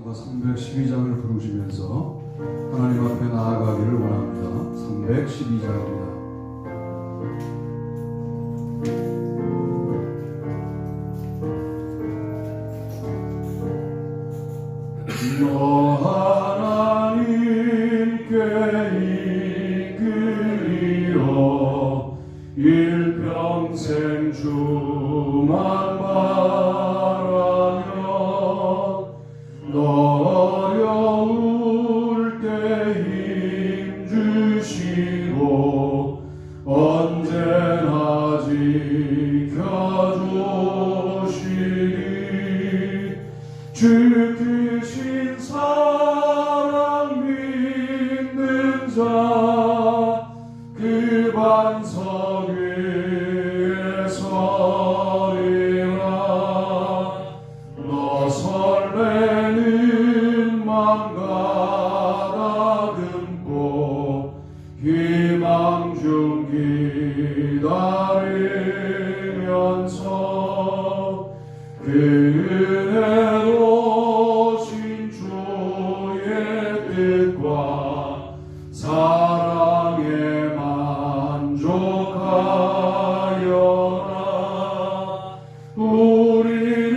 찬송가 312장을 부르시면서 하나님 앞에 나아가기를 원합니다. 312장입니다. 너 하나님께 이끌리어 일평생 주만 바라며 너 어려울 때 힘 주시고 언제나 지켜주시리 주 크신 사랑 믿는 자 그 반석 위에 서리라 너 설레는 맘 가다듬고 희망 중 기다리면서 그 은혜로 신 주의 뜻과 사랑에 만족하여라 우리를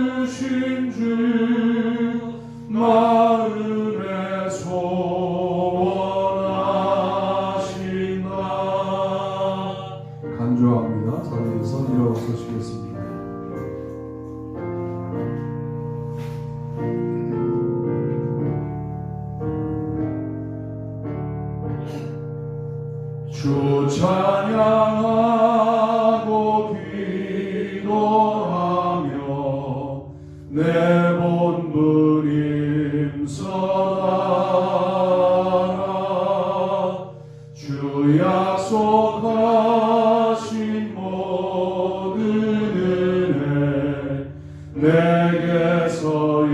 불러주신 주 마음에 소원하신다. 간주합니다. 자리에서 일어서시겠습니다. 주 찬양하고 기도하며 내 본분 힘써라 주 약속하신 모든 은혜 내게서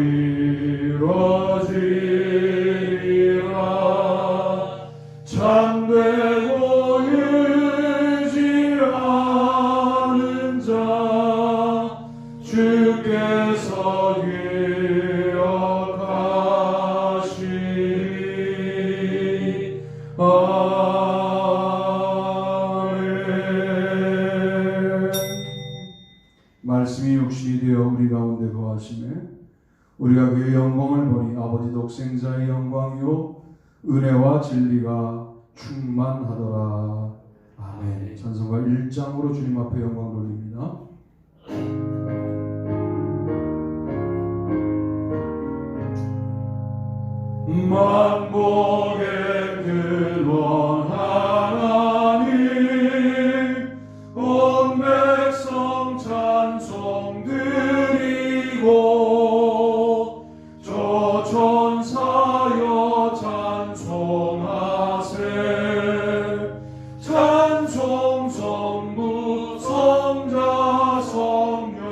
이루어지리라 참되고 의지하는 자 주께서 기억하시리. 아멘. 말씀이 육신이 되어 우리 가운데 거하시매 우리가 그의 영광을 보니 아버지 독생자의 영광이요 은혜와 진리가 충만하더라. 아멘. 찬송가 1장으로 주님 앞에 영광 돌립니다. 만복의 근원 하나님 온 백성 찬송 드리고 저 천사여 찬송하세 찬송 성부 성자 성령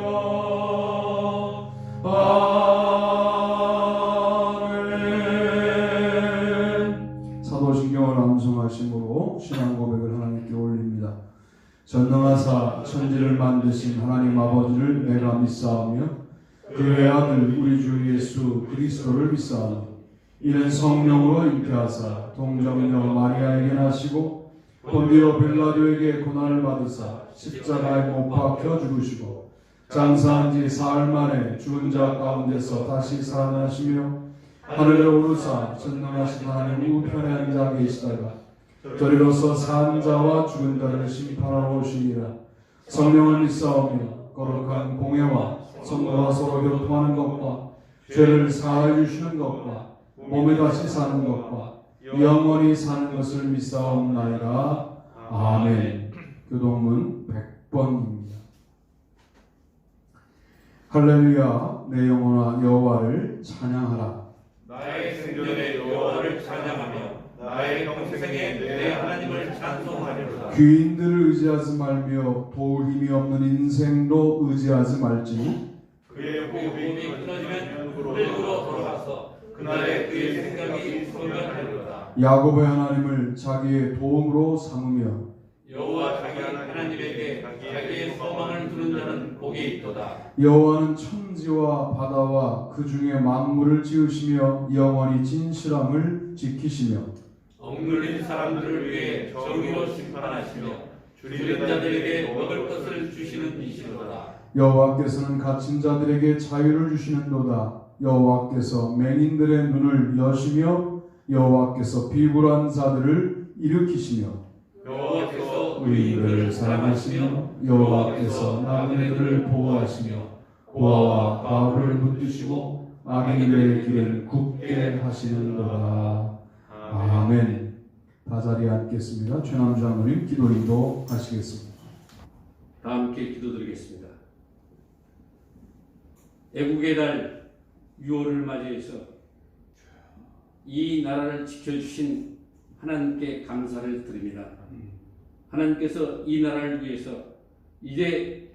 아멘. 사도신경을 암송하심으로 신앙 고백을 하나님께 올립니다. 전능하사 천지를 만드신 하나님 아버지를 내가 믿사오며 그의 아들 우리 주 예수 그리스도를 믿사오며 이는 성령으로 잉태하사 동정녀 마리아에게 나시고 본디오 빌라도에게 고난을 받으사 십자가에 못 박혀 죽으시고 장사한 지 사흘 만에 죽은 자 가운데서 다시 살아나시며 하늘에 오르사 전능하신 하나님 우편에 앉아 계시다가 저리로서 산 자와 죽은 자를 심판하러 오시니라. 성령을 믿사오며 거룩한 공예와 성도와 서로 교통하는 것과 죄를 사하여 주시는 것과 몸에 다시 사는 것과 영원히 사는 것을 믿사옵나이다. 아멘. 교동문 100번입니다. 할렐루야 내 영혼아 여호와를 찬양하라. 나의 생전에 여호와를 찬양하며 나의 평생에 내 하나님을 찬송하리로다. 귀인들을 의지하지 말며 도울 힘이 없는 인생도 의지하지 말지니 그의 호흡이 끊어지면 흙으로 돌아가서 그날에 그의 생각이 소멸하리로다. 야곱의 하나님을 자기의 도움으로 삼으며 여호와 자기 하나님에게 자기의 소망을 두는 자는 복이 있도다. 여호와는 천지와 바다와 그 중에 만물을 지으시며 영원히 진실함을 지키시며 억눌린 사람들을 위해 정의로 심판하시며 줄인 자들에게 먹을 것을 주시는 이시로다. 여호와께서는 갇힌 자들에게 자유를 주시는도다. 여호와께서 맹인들의 눈을 여시며 여호와께서 비굴한 자들을 일으키시며 여호와께서 의인들을 사랑하시며 여호와께서 나그네들을 보호하시며 고아와 과부를 붙드시고 악인들의 길을 굽게 하시는도다. 아멘. 다 자리에 앉겠습니다. 최남주 장로님 기도 인도하시겠습니다. 다 함께 기도드리겠습니다. 애국의 달 6월을 맞이해서 이 나라를 지켜주신 하나님께 감사를 드립니다. 하나님께서 이 나라를 위해서 이제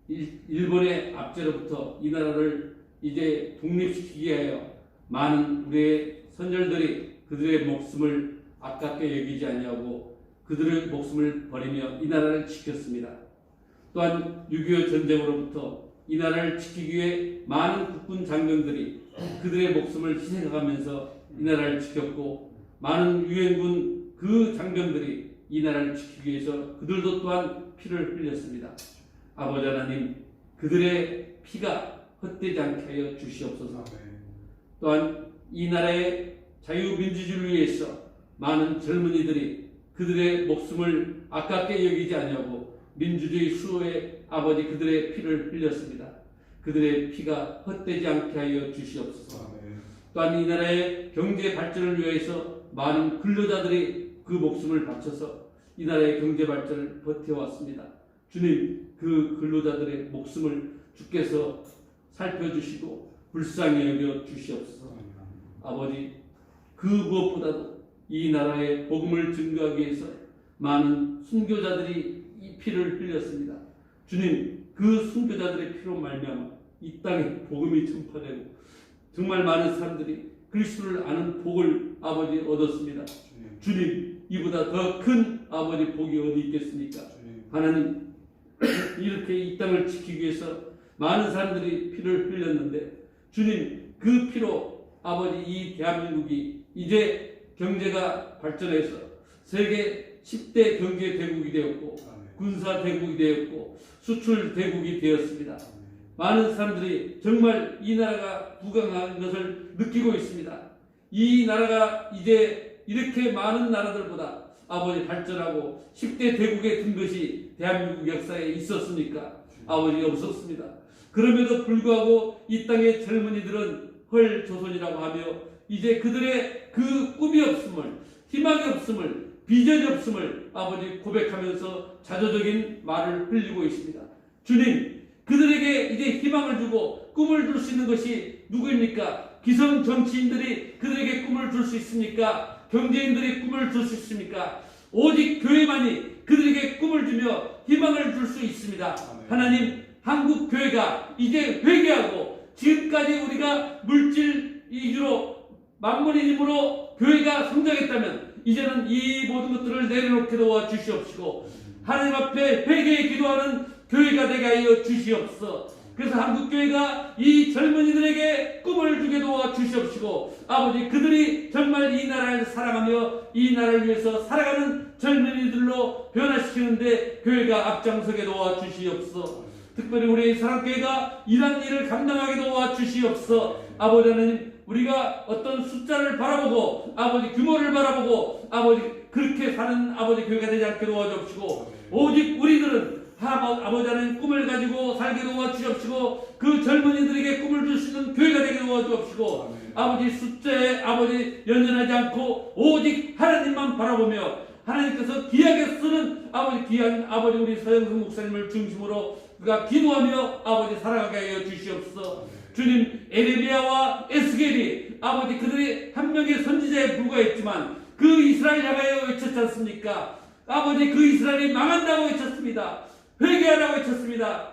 일본의 압제로부터 이 나라를 이제 독립시키기 위하여 많은 우리의 선열들이 그들의 목숨을 아깝게 여기지 아니하고 그들의 목숨을 버리며 이 나라를 지켰습니다. 또한 6.25 전쟁으로부터 이 나라를 지키기 위해 많은 국군 장병들이 그들의 목숨을 희생하면서 이 나라를 지켰고 많은 유엔군 그 장병들이 이 나라를 지키기 위해서 그들도 또한 피를 흘렸습니다. 아버지 하나님, 그들의 피가 헛되지 않게 하여 주시옵소서. 또한 이 나라의 자유민주주의를 위해서 많은 젊은이들이 그들의 목숨을 아깝게 여기지 아니하고 민주주의 수호에 아버지 그들의 피를 흘렸습니다. 그들의 피가 헛되지 않게 하여 주시옵소서. 또한 이 나라의 경제 발전을 위해서 많은 근로자들이 그 목숨을 바쳐서 이 나라의 경제 발전을 버텨왔습니다. 주님, 그 근로자들의 목숨을 주께서 살펴주시고 불쌍히 여겨 주시옵소서. 아버지, 그 무엇보다도 이 나라의 복음을 증거하기 위해서 많은 순교자들이 이 피를 흘렸습니다. 주님, 그 순교자들의 피로 말미암아 이 땅에 복음이 전파되고 정말 많은 사람들이 그리스도를 아는 복을 아버지 얻었습니다. 주님, 이보다 더 큰 아버지 복이 어디 있겠습니까? 하나님, 이렇게 이 땅을 지키기 위해서 많은 사람들이 피를 흘렸는데 주님, 그 피로 아버지 이 대한민국이 이제 경제가 발전해서 세계 10대 경제 대국이 되었고 군사 대국이 되었고 수출 대국이 되었습니다. 많은 사람들이 정말 이 나라가 부강한 것을 느끼고 있습니다. 이 나라가 이제 이렇게 많은 나라들보다 아버지 발전하고 10대 대국에 든 것이 대한민국 역사에 있었습니까? 아버지 없었습니다. 그럼에도 불구하고 이 땅의 젊은이들은 헐 조선이라고 하며 이제 그들의 그 꿈이 없음을, 희망이 없음을, 비전이 없음을 아버지 고백하면서 자조적인 말을 흘리고 있습니다. 주님, 그들에게 이제 희망을 주고 꿈을 줄 수 있는 것이 누구입니까? 기성 정치인들이 그들에게 꿈을 줄 수 있습니까? 경제인들이 꿈을 줄 수 있습니까? 오직 교회만이 그들에게 꿈을 주며 희망을 줄 수 있습니다. 하나님, 한국 교회가 이제 회개하고 지금까지 우리가 물질 위주로 만물의 힘으로 교회가 성장했다면 이제는 이 모든 것들을 내려놓게 도와 주시옵시고 하나님 앞에 회개에 기도하는 교회가 되게 하여 주시옵소서. 그래서 한국교회가 이 젊은이들에게 꿈을 주게 도와 주시옵시고 아버지 그들이 정말 이 나라를 사랑하며 이 나라를 위해서 살아가는 젊은이들로 변화시키는데 교회가 앞장서게 도와 주시옵소서. 특별히 우리 사랑교회가 이러한 일을 감당하게 도와 주시옵소서. 아버지 하나님, 우리가 어떤 숫자를 바라보고 아버지 규모를 바라보고 아버지 그렇게 사는 아버지 교회가 되지 않게 도와주옵시고 오직 우리들은 아버지 하나님 꿈을 가지고 살게 도와주옵시고 그 젊은이들에게 꿈을 줄 수 있는 교회가 되게 도와주옵시고 아버지 숫자에 아버지 연연하지 않고 오직 하나님만 바라보며 하나님께서 귀하게 쓰는 아버지 귀한 아버지 우리 서영승 목사님을 중심으로 우리가 기도하며 아버지 살아가게 하여 주시옵소서. 주님, 에레미야와 에스겔이 아버지 그들이 한 명의 선지자에 불과했지만 그 이스라엘 향하여 외쳤지 않습니까? 아버지 그 이스라엘이 망한다고 외쳤습니다. 회개하라고 외쳤습니다.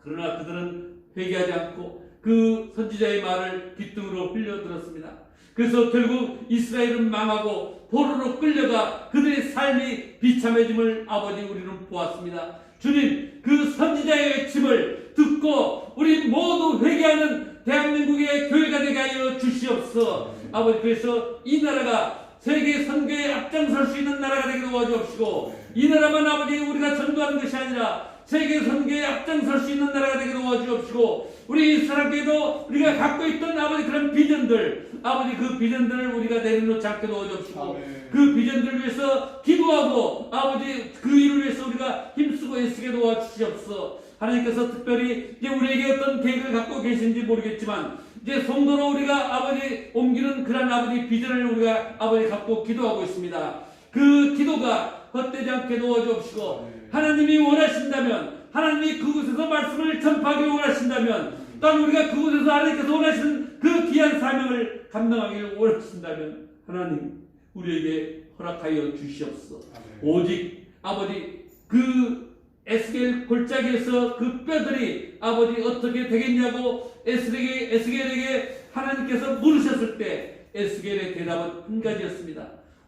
그러나 그들은 회개하지 않고 그 선지자의 말을 귓등으로 흘려들었습니다. 그래서 결국 이스라엘은 망하고 포로로 끌려가 그들의 삶이 비참해짐을 아버지 우리는 보았습니다. 주님, 그 선지자의 외침을 듣고 우리 모두 회개하는 대한민국의 교회가 되게 하여 주시옵소서. 아버지, 그래서 이 나라가 세계 선교에 앞장설 수 있는 나라가 되게 도와주옵시고, 이 나라만 아버지 우리가 전도하는 것이 아니라 세계 선교에 앞장설 수 있는 나라가 되게 도와주옵시고, 우리 사랑교회도 우리가 갖고 있던 아버지 그런 비전들, 아버지 그 비전들을 우리가 내려놓지 않게 도와주옵시고, 그 비전들을 위해서 기도하고 아버지 그 일을 위해서 우리가 힘쓰고 애쓰게 도와주시옵소서. 하나님께서 특별히 이제 우리에게 어떤 계획을 갖고 계신지 모르겠지만 이제 성도로 우리가 아버지 옮기는 그런 아버지 비전을 우리가 아버지 갖고 기도하고 있습니다. 그 기도가 헛되지 않게 도와주옵시고, 하나님이 원하신다면, 하나님이 그곳에서 말씀을 전파하기 원하신다면, 또한 우리가 그곳에서 하나님께서 원하시는 그 귀한 사명을 감당하기를 원하신다면 하나님 우리에게 허락하여 주시옵소서. 오직 아버지 그 에스겔 골짜기에서 그 뼈들이 아버지 어떻게 되겠냐고 에스겔에게 하나님께서 물으셨을 때 에스겔의 대답은 한 가지였습니다.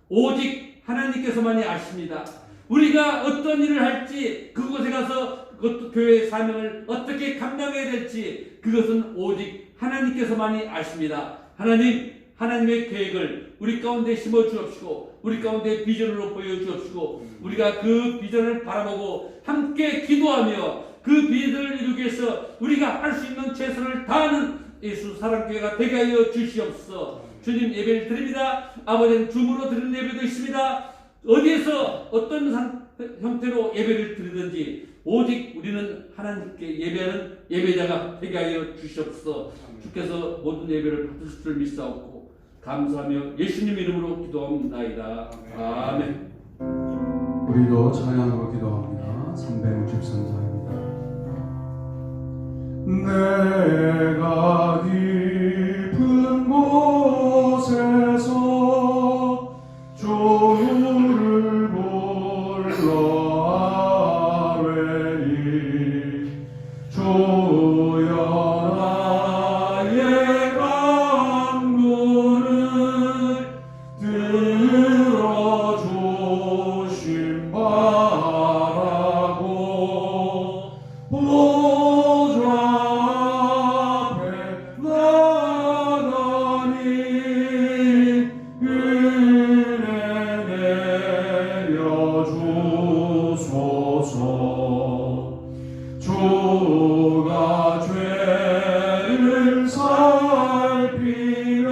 오직 하나님께서만이 아십니다. 우리가 어떤 일을 할지, 그곳에 가서 그것도 교회의 사명을 어떻게 감당해야 될지, 그것은 오직 하나님께서만이 아십니다. 하나님의 계획을 우리 가운데 심어 주옵시고, 우리 가운데 비전으로 보여 주옵시고, 우리가 그 비전을 바라보고 함께 기도하며 그 비전을 이루기 위해서 우리가 할 수 있는 최선을 다하는 예수 사랑교회가 되게 하여 주시옵소서. 주님, 예배를 드립니다. 아버지는 줌으로 드리는 예배도 있습니다. 어디에서 어떤 형태로 예배를 드리든지 오직 우리는 하나님께 예배하는 예배자가 되게 하여 주시옵소서. 주께서 모든 예배를 받으실 줄 믿사옵고 감사하며 예수님 이름으로 기도합니다. 아멘. 우리도 찬양으로 기도합니다. 363장입니다. 내가 깊은 곳에서 주를 불러 아뢰리 주여 나의 간구를 들어주심 바라고 보좌 앞에 나가니 은혜 내려주소서. 주가 죄를 살피면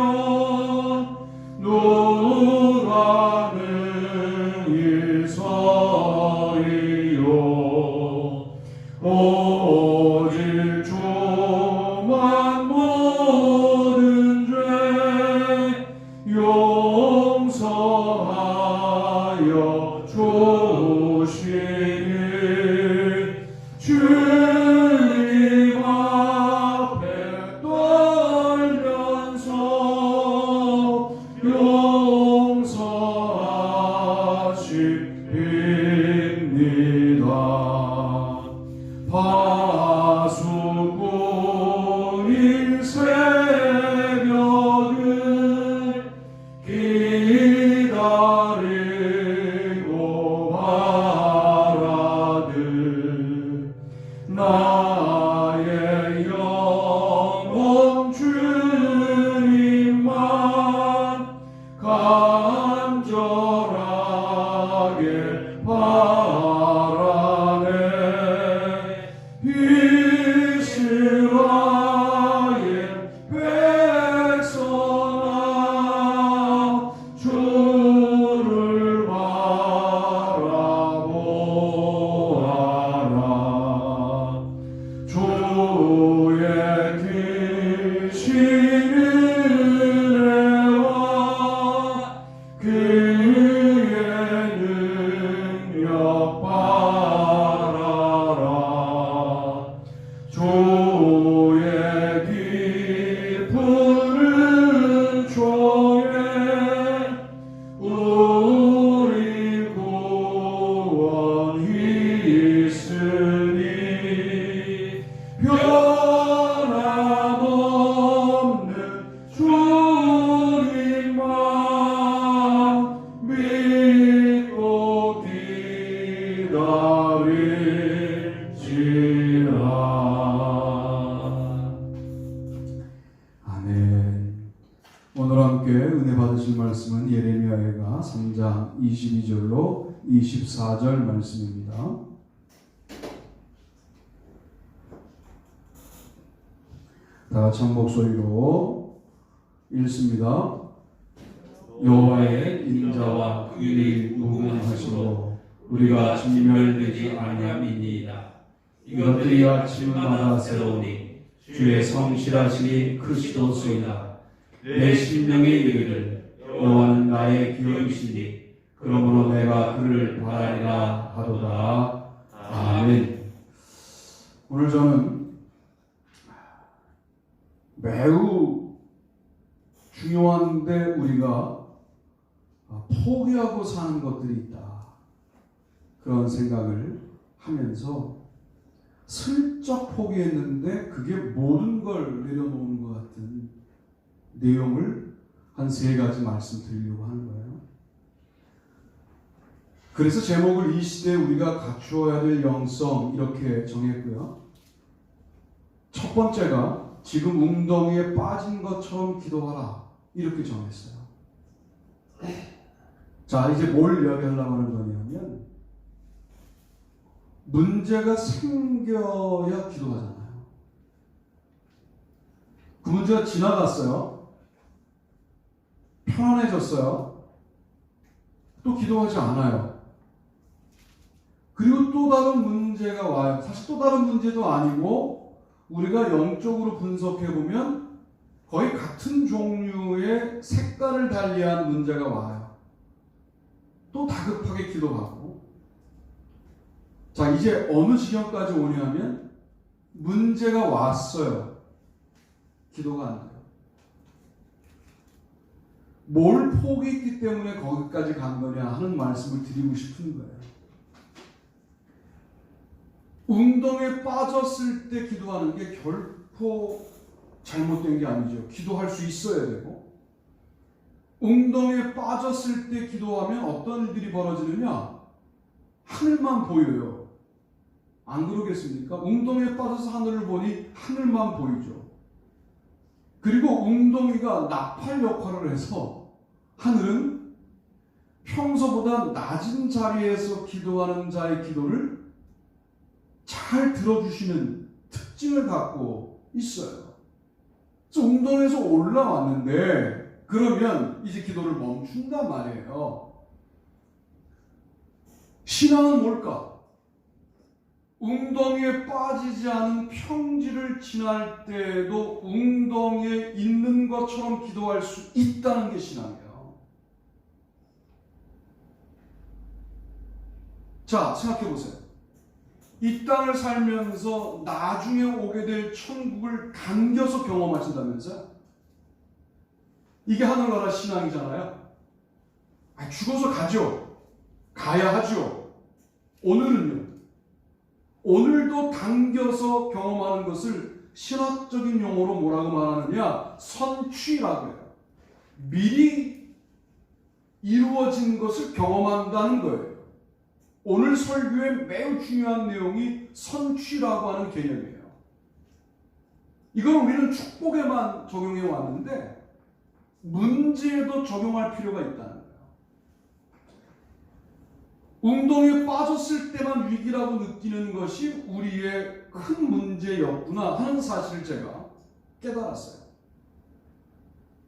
누가 능히 서리요. 오직 주만 모든 죄 용서하여 주시니 주님 앞에 떨면서 용서하십니다. 파수꾼인 새벽을 기다리고 바라듯 나의 영혼 주님만 간절하게 바라네. 이스라엘 백성아 주를 바라보아라. 말씀은 예레미야가 3장 22절로 24절 말씀입니다. 다 같이 한 목소리로 읽습니다. 여호와의 인자와 긍휼이 무궁하시고 우리가 진멸되지 아니함이니이다. 이것들이 아침마다 새로우니 주의 성실하심이 크시도소이다. 내 심령에 이르기를 여호와는 나의 기업이시니 그러므로 내가 그를 바라리라 하도다. 아멘. 오늘 저는 매우 중요한데 우리가 포기하고 사는 것들이 있다. 그런 생각을 하면서 슬쩍 포기했는데 그게 모든 걸 내려놓는 것 같은 내용을 한 3가지 말씀드리려고 하는 거예요. 그래서 제목을 이 시대에 우리가 갖추어야 될 영성 이렇게 정했고요. 첫 번째가 지금 웅덩이에 빠진 것처럼 기도하라 이렇게 정했어요. 자, 이제 뭘 이야기하려고 하는 거냐면 문제가 생겨야 기도하잖아요. 그 문제가 지나갔어요. 편안해졌어요. 또 기도하지 않아요. 그리고 또 다른 문제가 와요. 사실 또 다른 문제도 아니고 우리가 영적으로 분석해보면 거의 같은 종류의 색깔을 달리한 문제가 와요. 또 다급하게 기도하고. 자, 이제 어느 지경까지 오냐면 문제가 왔어요. 기도가 안 돼요. 뭘 포기했기 때문에 거기까지 간 거냐 하는 말씀을 드리고 싶은 거예요. 웅덩이에 빠졌을 때 기도하는 게 결코 잘못된 게 아니죠. 기도할 수 있어야 되고, 웅덩이에 빠졌을 때 기도하면 어떤 일들이 벌어지느냐? 하늘만 보여요. 안 그러겠습니까? 웅덩이에 빠져서 하늘을 보니 하늘만 보이죠. 그리고 웅덩이가 나팔 역할을 해서 하늘은 평소보다 낮은 자리에서 기도하는 자의 기도를 잘 들어주시는 특징을 갖고 있어요. 그래서 웅덩이에서 올라왔는데 그러면 이제 기도를 멈춘단 말이에요. 신앙은 뭘까? 웅덩이에 빠지지 않은 평지를 지날 때에도 웅덩이에 있는 것처럼 기도할 수 있다는 게 신앙이에요. 자, 생각해 보세요. 이 땅을 살면서 나중에 오게 될 천국을 당겨서 경험하신다면서요? 이게 하늘나라 신앙이잖아요. 죽어서 가죠. 가야 하죠. 오늘은요. 오늘도 당겨서 경험하는 것을 신학적인 용어로 뭐라고 말하느냐? 선취라고 해요. 미리 이루어진 것을 경험한다는 거예요. 오늘 설교의 매우 중요한 내용이 선취라고 하는 개념이에요. 이걸 우리는 축복에만 적용해 왔는데 문제에도 적용할 필요가 있다는 거예요. 웅덩이에 빠졌을 때만 위기라고 느끼는 것이 우리의 큰 문제였구나 하는 사실을 제가 깨달았어요.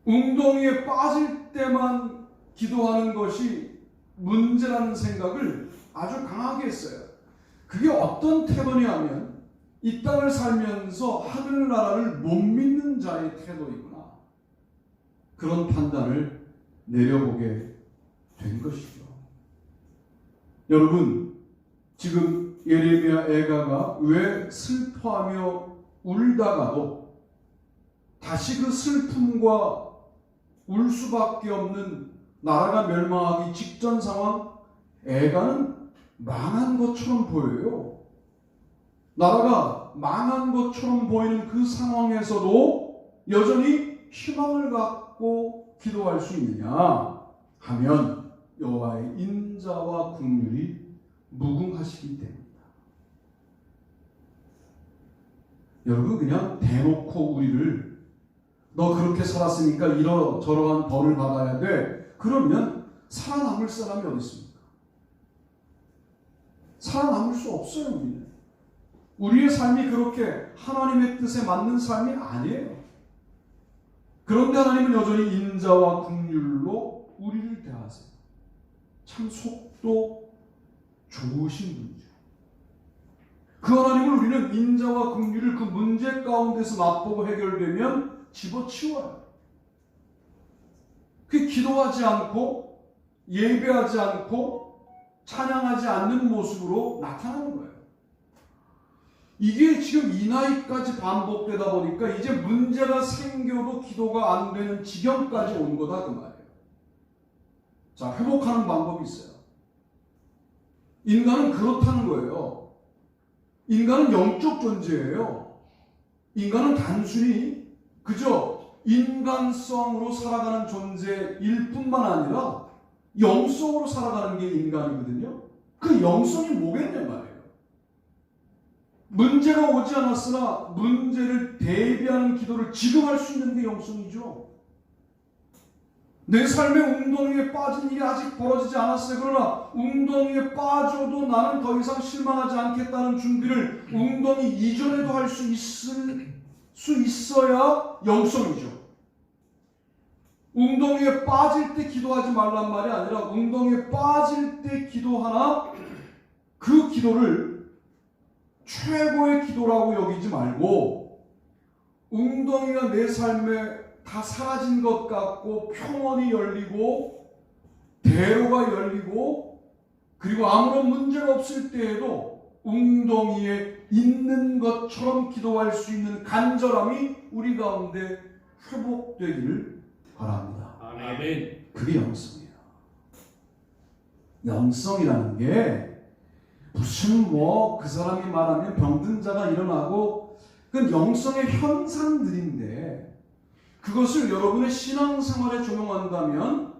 웅덩이에 빠질 때만 기도하는 것이 문제라는 생각을 아주 강하게 했어요. 그게 어떤 태도냐면 이 땅을 살면서 하늘나라를 못 믿는 자의 태도이구나. 그런 판단을 내려보게 된 것이죠. 여러분, 지금 예레미야 애가가 왜 슬퍼하며 울다가도 다시 그 슬픔과 울 수밖에 없는 나라가 멸망하기 직전 상황, 애가는 망한 것처럼 보여요. 나라가 망한 것처럼 보이는 그 상황에서도 여전히 희망을 갖고 기도할 수 있느냐 하면 여호와의 인자와 긍휼이 무궁하시기 때문이다. 여러분, 그냥 대놓고 우리를 너 그렇게 살았으니까 이러저러한 벌을 받아야 돼, 그러면 살아남을 사람이 어디 있습니까? 살아남을 수 없어요. 우리는. 우리의 삶이 그렇게 하나님의 뜻에 맞는 삶이 아니에요. 그런데 하나님은 여전히 인자와 긍휼로 우리를 대하세요. 참 속도 좋으신 분이죠. 그 하나님을 우리는 인자와 긍휼을 그 문제 가운데서 맛보고 해결되면 집어치워요. 그 기도하지 않고 예배하지 않고 찬양하지 않는 모습으로 나타나는 거예요. 이게 지금 이 나이까지 반복되다 보니까 이제 문제가 생겨도 기도가 안 되는 지경까지 온 거다 그 말이에요. 자, 회복하는 방법이 있어요. 인간은 그렇다는 거예요. 인간은 영적 존재예요. 인간은 단순히 그저 인간성으로 살아가는 존재일 뿐만 아니라 영성으로 살아가는 게 인간이거든요. 그 영성이 뭐겠냐 말이에요. 문제가 오지 않았으나 문제를 대비하는 기도를 지금 할 수 있는 게 영성이죠. 내 삶의 웅덩이에 빠진 일이 아직 벌어지지 않았어요. 그러나 웅덩이에 빠져도 나는 더 이상 실망하지 않겠다는 준비를 웅덩이 이전에도 할 수 있어야 영성이죠. 웅덩이에 빠질 때 기도하지 말란 말이 아니라 웅덩이에 빠질 때 기도하나 그 기도를 최고의 기도라고 여기지 말고 웅덩이가 내 삶에 다 사라진 것 같고 평원이 열리고 대로가 열리고 그리고 아무런 문제가 없을 때에도 웅덩이에 있는 것처럼 기도할 수 있는 간절함이 우리 가운데 회복되기를 바랍니다. 아멘. 그게 영성이에요. 영성이라는 게 무슨 그 사람이 말하면 병든 자가 일어나고 그건 영성의 현상들인데 그것을 여러분의 신앙생활에 적용한다면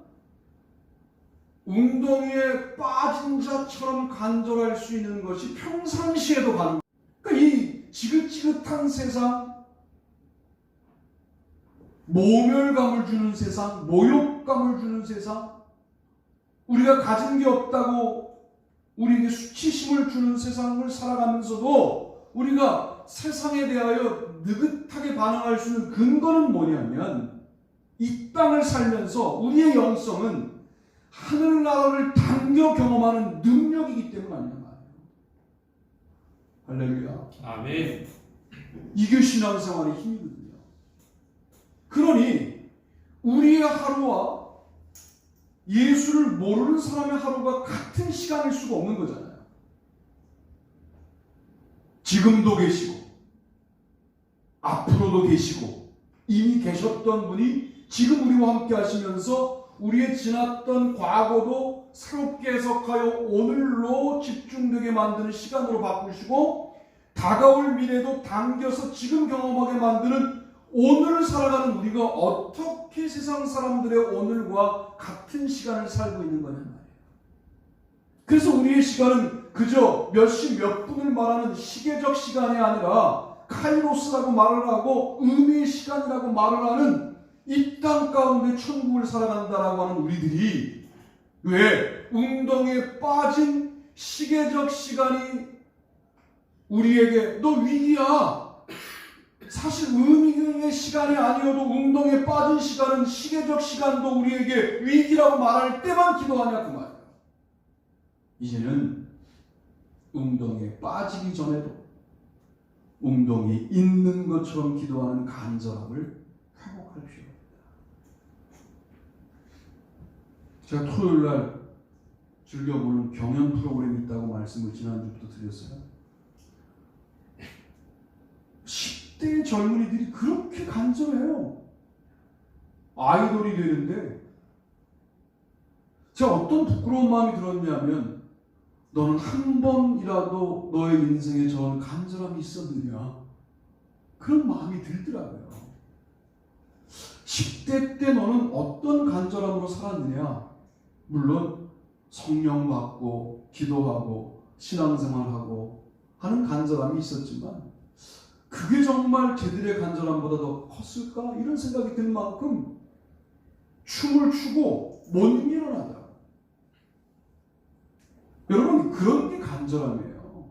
웅덩이에 빠진 자처럼 간절할 수 있는 것이 평상시에도 가능. 그러니까 이 지긋지긋한 세상, 모멸감을 주는 세상, 모욕감을 주는 세상, 우리가 가진 게 없다고 우리에게 수치심을 주는 세상을 살아가면서도 우리가 세상에 대하여 느긋하게 반응할 수 있는 근거는 뭐냐면 이 땅을 살면서 우리의 영성은 하늘나라를 당겨 경험하는 능력이기 때문 아니냐 말이에요. 할렐루야. 아멘. 이게 신앙생활의 힘이거든요. 그러니 우리의 하루와 예수를 모르는 사람의 하루가 같은 시간일 수가 없는 거잖아요. 지금도 계시고 앞으로도 계시고 이미 계셨던 분이 지금 우리와 함께 하시면서 우리의 지났던 과거도 새롭게 해석하여 오늘로 집중되게 만드는 시간으로 바꾸시고 다가올 미래도 당겨서 지금 경험하게 만드는 오늘을 살아가는 우리가 어떻게 세상 사람들의 오늘과 같은 시간을 살고 있는 거냐 말이에요. 그래서 우리의 시간은 그저 몇 시 몇 분을 말하는 시계적 시간이 아니라 카이로스라고 말을 하고 의미의 시간이라고 말을 하는 이 땅 가운데 천국을 살아간다라고 하는 우리들이 왜 웅덩이에 빠진 시계적 시간이 우리에게 너 위기야. 사실 의미의 시간이 아니어도 웅덩이에 빠진 시간은 시계적 시간도 우리에게 위기라고 말할 때만 기도하냐 그 말이에요. 이제는 웅덩이에 빠지기 전에도 웅덩이에 있는 것처럼 기도하는 간절함을 회복할 필요합니다. 제가 토요일날 즐겨보는 경연 프로그램이 있다고 말씀을 지난주부터 드렸어요. 10대 젊은이들이 그렇게 간절해요. 아이돌이 되는데 제가 어떤 부끄러운 마음이 들었냐면 너는 한 번이라도 너의 인생에 저런 간절함이 있었느냐 그런 마음이 들더라고요. 10대 때 너는 어떤 간절함으로 살았느냐. 물론 성령 받고 기도하고 신앙생활하고 하는 간절함이 있었지만 그게 정말 쟤들의 간절함보다 더 컸을까? 이런 생각이 들 만큼 춤을 추고 못 일어나다. 여러분, 그런 게 간절함이에요.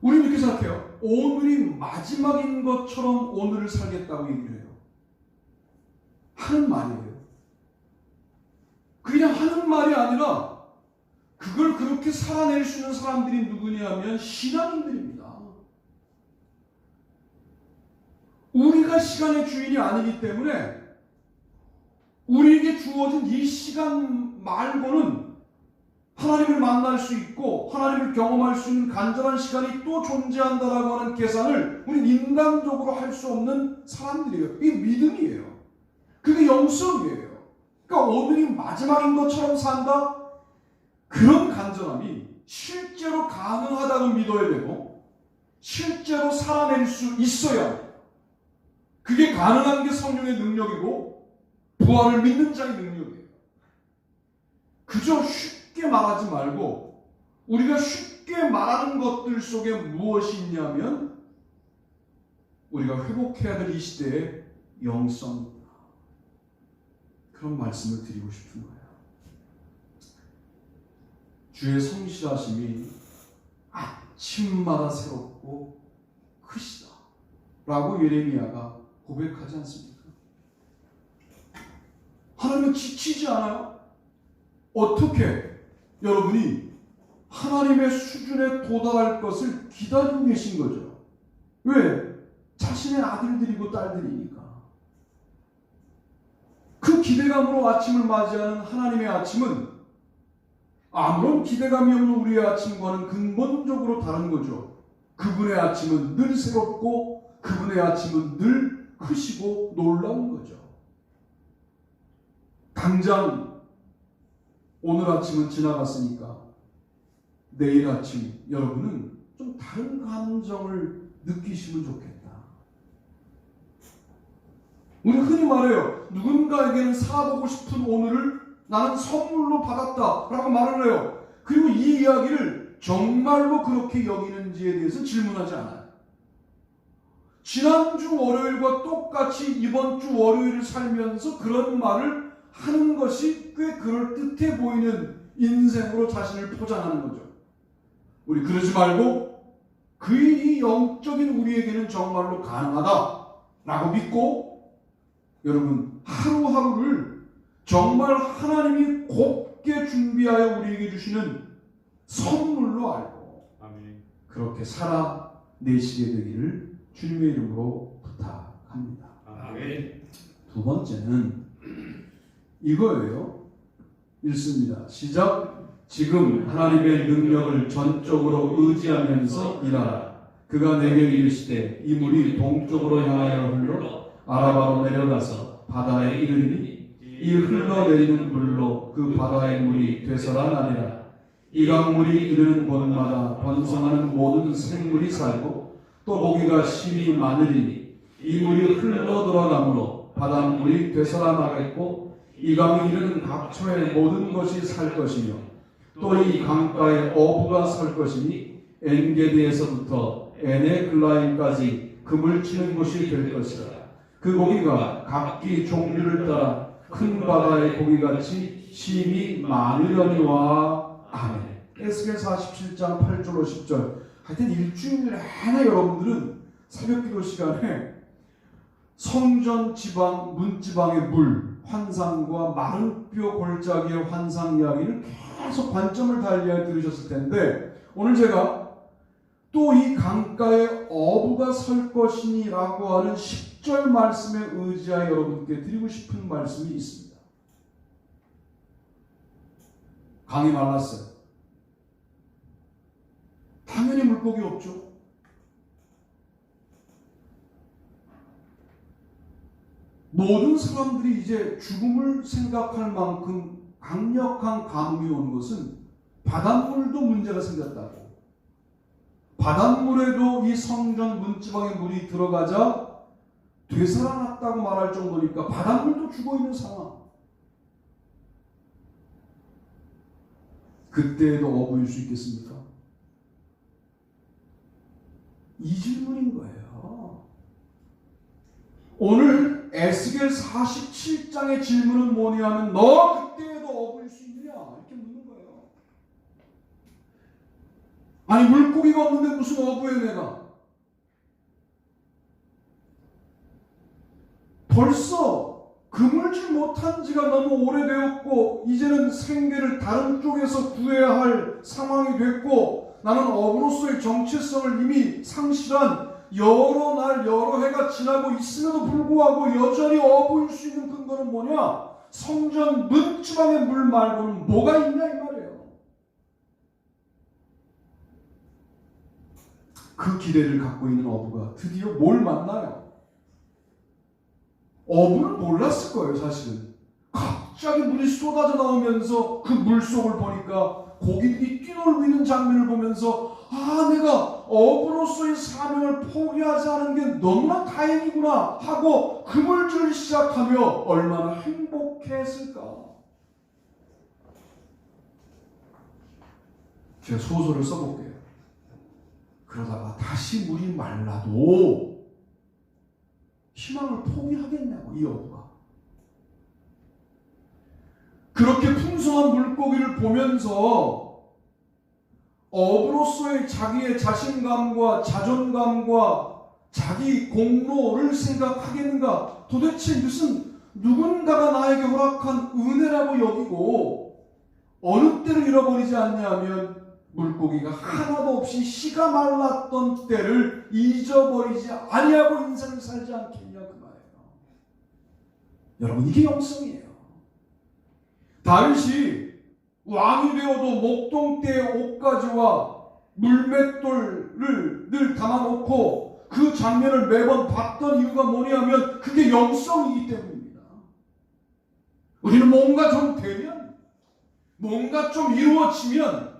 우리는 이렇게 생각해요. 오늘이 마지막인 것처럼 오늘을 살겠다고 얘기를 해요. 하는 말이에요. 그냥 하는 말이 아니라 그걸 그렇게 살아낼 수 있는 사람들이 누구냐 하면 신앙인들입니다. 우리가 시간의 주인이 아니기 때문에 우리에게 주어진 이 시간 말고는 하나님을 만날 수 있고 하나님을 경험할 수 있는 간절한 시간이 또 존재한다라고 하는 계산을 우리는 인간적으로 할 수 없는 사람들이에요. 이게 믿음이에요. 그게 영성이에요. 그러니까 오늘이 마지막인 것처럼 산다? 그런 간절함이 실제로 가능하다고 믿어야 되고 실제로 살아낼 수 있어야 해요. 그게 가능한 게 성령의 능력이고 부활을 믿는 자의 능력이에요. 그저 쉽게 말하지 말고 우리가 쉽게 말하는 것들 속에 무엇이 있냐면 우리가 회복해야 될 이 시대의 영성, 그런 말씀을 드리고 싶은 거예요. 주의 성실하심이 아침마다 새롭고 크시다 라고 예레미야가 고백하지 않습니까? 하나님은 지치지 않아요. 어떻게 여러분이 하나님의 수준에 도달할 것을 기다리고 계신 거죠? 왜? 자신의 아들들이고 딸들이니까. 그 기대감으로 아침을 맞이하는 하나님의 아침은 아무런 기대감이 없는 우리의 아침과는 근본적으로 다른 거죠. 그분의 아침은 늘 새롭고 그분의 아침은 늘 크시고 놀라운 거죠. 당장 오늘 아침은 지나갔으니까 내일 아침 여러분은 좀 다른 감정을 느끼시면 좋겠다. 우리 흔히 말해요. 누군가에게는 살아보고 싶은 오늘을 나는 선물로 받았다 라고 말을 해요. 그리고 이 이야기를 정말로 그렇게 여기는지에 대해서 질문하지 않아요. 지난주 월요일과 똑같이 이번 주 월요일을 살면서 그런 말을 하는 것이 꽤 그럴듯해 보이는 인생으로 자신을 포장하는 거죠. 우리 그러지 말고 그 일이 영적인 우리에게는 정말로 가능하다 라고 믿고 여러분 하루하루를 정말 하나님이 곱게 준비하여 우리에게 주시는 선물로 알고 아멘. 그렇게 살아내시게 되기를 주님의 이름으로 부탁합니다. 아멘. 두 번째는 이거예요. 읽습니다. 시작. 지금 하나님의 능력을 전적으로 의지하면서 일하라. 그가 내게 이르시되 이 물이 동쪽으로 향하여 흘러 아라바로 내려가서 바다에 이르리니 이 흘러내리는 물로 그 바다의 물이 되서라 나니라. 이 강물이 이르는 곳마다 번성하는 모든 생물이 살고 또 고기가 심히 많으리니 이 물이 흘러 들어가므로 바닷물이 되서라 나겠고 이 강이 이르는 각처의 모든 것이 살 것이며 또 이 강가에 어부가 설 것이니 엔게디에서부터 에네글라임까지 그물 치는 곳이 될 것이라. 그 고기가 각기 종류를 따라 큰 바다의 고기같이 심히 많으려니와. 아멘. 에스겔 47장 8절로 10절. 하여튼 일주일 내내 여러분들은 새벽기도 시간에 성전 지방, 문지방의 물, 환상과 마른 뼈 골짜기의 환상 이야기를 계속 관점을 달리하여 들으셨을 텐데 오늘 제가 또 이 강가에 어부가 설 것이니 라고 하는 10절 말씀에 의지하여 여러분께 드리고 싶은 말씀이 있습니다. 강이 말랐어요. 당연히 물고기 없죠. 모든 사람들이 이제 죽음을 생각할 만큼 강력한 가뭄이 온 것은 바닷물도 문제가 생겼다고. 바닷물에도 이 성전 문지방의 물이 들어가자 되살아났다고 말할 정도니까 바닷물도 죽어있는 상황. 그때에도 어부일 수 있겠습니까? 이 질문인 거예요. 오늘 에스겔 47장의 질문은 뭐냐면 너 그때에도 어부일 수 있느냐 이렇게 묻는 거예요. 아니 물고기가 없는데 무슨 어부에 내가. 벌써 그물질 못한 지가 너무 오래되었고 이제는 생계를 다른 쪽에서 구해야 할 상황이 됐고 나는 어부로서의 정체성을 이미 상실한 여러 날 여러 해가 지나고 있음에도 불구하고 여전히 어부일 수 있는 근거는 뭐냐? 성전 문지방의 물 말고는 뭐가 있냐 이 말이에요. 그 기대를 갖고 있는 어부가 드디어 뭘 만나요? 어부는 몰랐을 거예요 사실은. 갑자기 물이 쏟아져 나오면서 그 물속을 보니까 고기들이 뛰놀고 있는 장면을 보면서 아 내가 어부로서의 사명을 포기하지 않은 게 너무나 다행이구나 하고 그물질을 시작하며 얼마나 행복했을까. 제가 소설을 써볼게요. 그러다가 다시 물이 말라도 희망을 포기하겠냐고 이 어부가. 그렇게 풍성한 물고기를 보면서 어부로서의 자기의 자신감과 자존감과 자기 공로를 생각하겠는가? 도대체 무슨 누군가가 나에게 허락한 은혜라고 여기고 어느 때를 잃어버리지 않냐면 물고기가 하나도 없이 씨가 말랐던 때를 잊어버리지 아니하고 인생을 살지 않겠냐 그 말이에요. 여러분 이게 영성이에요. 다윗이 왕이 되어도 목동대의 옷가지와 물맷돌을 늘 담아놓고 그 장면을 매번 봤던 이유가 뭐냐면 그게 영성이기 때문입니다. 우리는 뭔가 좀 되면 뭔가 좀 이루어지면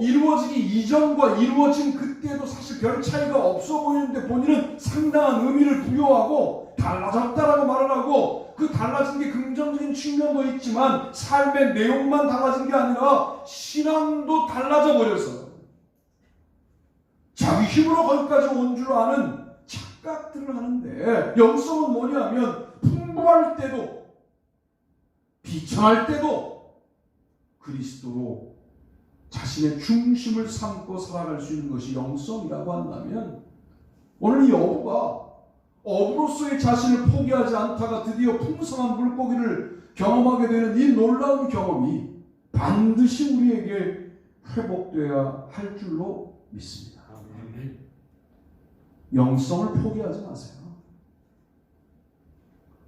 이루어지기 이전과 이루어진 그때도 사실 별 차이가 없어 보이는데 본인은 상당한 의미를 부여하고 달라졌다라고 말을 하고 그 달라진 게 긍정적인 측면도 있지만 삶의 내용만 달라진 게 아니라 신앙도 달라져 버려서 자기 힘으로 거기까지 온 줄 아는 착각들을 하는데 영성은 뭐냐면 풍부할 때도 비천할 때도 그리스도로 자신의 중심을 삼고 살아갈 수 있는 것이 영성이라고 한다면 오늘 이 어부가 어부로서의 자신을 포기하지 않다가 드디어 풍성한 물고기를 경험하게 되는 이 놀라운 경험이 반드시 우리에게 회복되어야 할 줄로 믿습니다. 영성을 포기하지 마세요.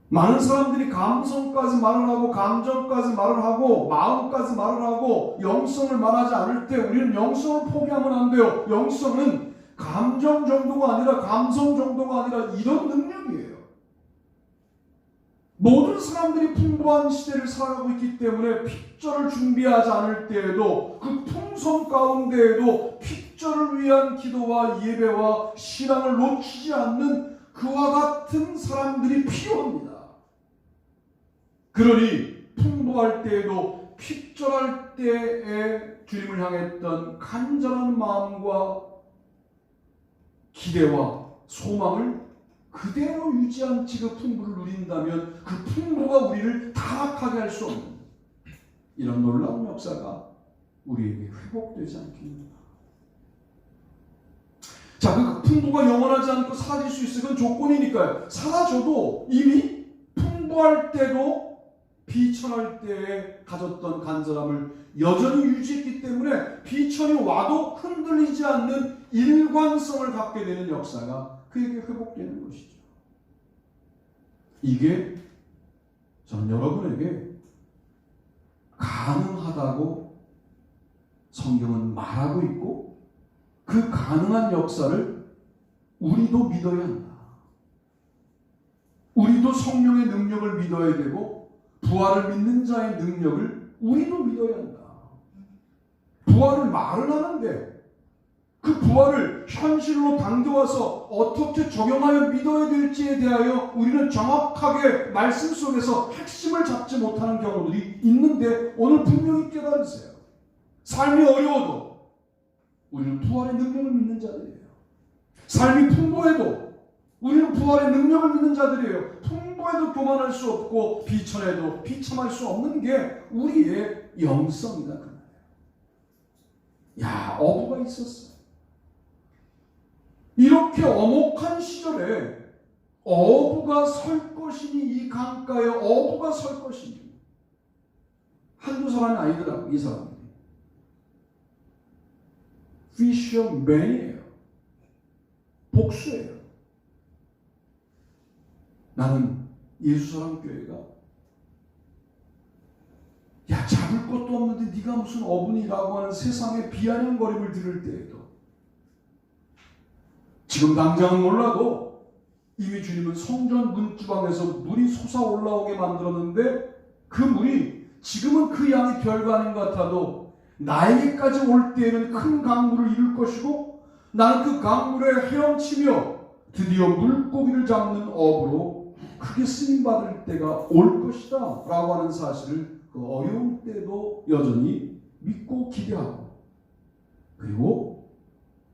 많은 사람들이 감성까지 말을 하고 감정까지 말을 하고 마음까지 말을 하고 영성을 말하지 않을 때 우리는 영성을 포기하면 안 돼요. 영성은 감정 정도가 아니라 감성 정도가 아니라 이런 능력이에요. 모든 사람들이 풍부한 시대를 살아가고 있기 때문에 픽절을 준비하지 않을 때에도 그 풍성 가운데에도 픽절을 위한 기도와 예배와 신앙을 놓치지 않는 그와 같은 사람들이 필요합니다. 그러니 풍부할 때에도 픽절할 때에 주님을 향했던 간절한 마음과 기대와 소망을 그대로 유지한 채 그 풍부를 누린다면 그 풍부가 우리를 타락하게 할 수 없는 이런 놀라운 역사가 우리에게 회복되지 않겠는가. 자, 그 풍부가 영원하지 않고 사라질 수 있을 건 조건이니까요. 사라져도 이미 풍부할 때도 비천할 때에 가졌던 간절함을 여전히 유지했기 때문에 비천이 와도 흔들리지 않는 일관성을 갖게 되는 역사가 그에게 회복되는 것이죠. 이게 저는 여러분에게 가능하다고 성경은 말하고 있고 그 가능한 역사를 우리도 믿어야 한다. 우리도 성령의 능력을 믿어야 되고 부활을 믿는 자의 능력을 우리도 믿어야 한다. 부활을 말은 하는데 그 부활을 현실로 당겨와서 어떻게 적용하여 믿어야 될지에 대하여 우리는 정확하게 말씀 속에서 핵심을 잡지 못하는 경우들이 있는데 오늘 분명히 깨달으세요. 삶이 어려워도 우리는 부활의 능력을 믿는 자들이에요. 삶이 풍부해도 우리는 부활의 능력을 믿는 자들이에요. 풍부해도 교만할 수 없고 비천해도 비참할 수 없는 게 우리의 영성이다 그 말이에요. 야, 어부가 있었어요. 이렇게 엄혹한 시절에 어부가 설 것이니, 이 강가에 어부가 설 것이니, 한두 사람이 아니더라고. 이 사람이 피셔맨이에요. 복수예요. 나는 예수사랑교회가 야, 잡을 것도 없는데 네가 무슨 어부니라고 하는 세상의 비아냥거림을 들을 때에도, 지금 당장은 몰라도 이미 주님은 성전 문주방에서 물이 솟아올라오게 만들었는데, 그 물이 지금은 그 양이 별거 아닌 것 같아도 나에게까지 올 때에는 큰 강물을 이룰 것이고, 나는 그 강물에 헤엄치며 드디어 물고기를 잡는 어부로 크게 쓰임받을 때가 올 것이다 라고 하는 사실을 그 어려운 때도 여전히 믿고 기대하고, 그리고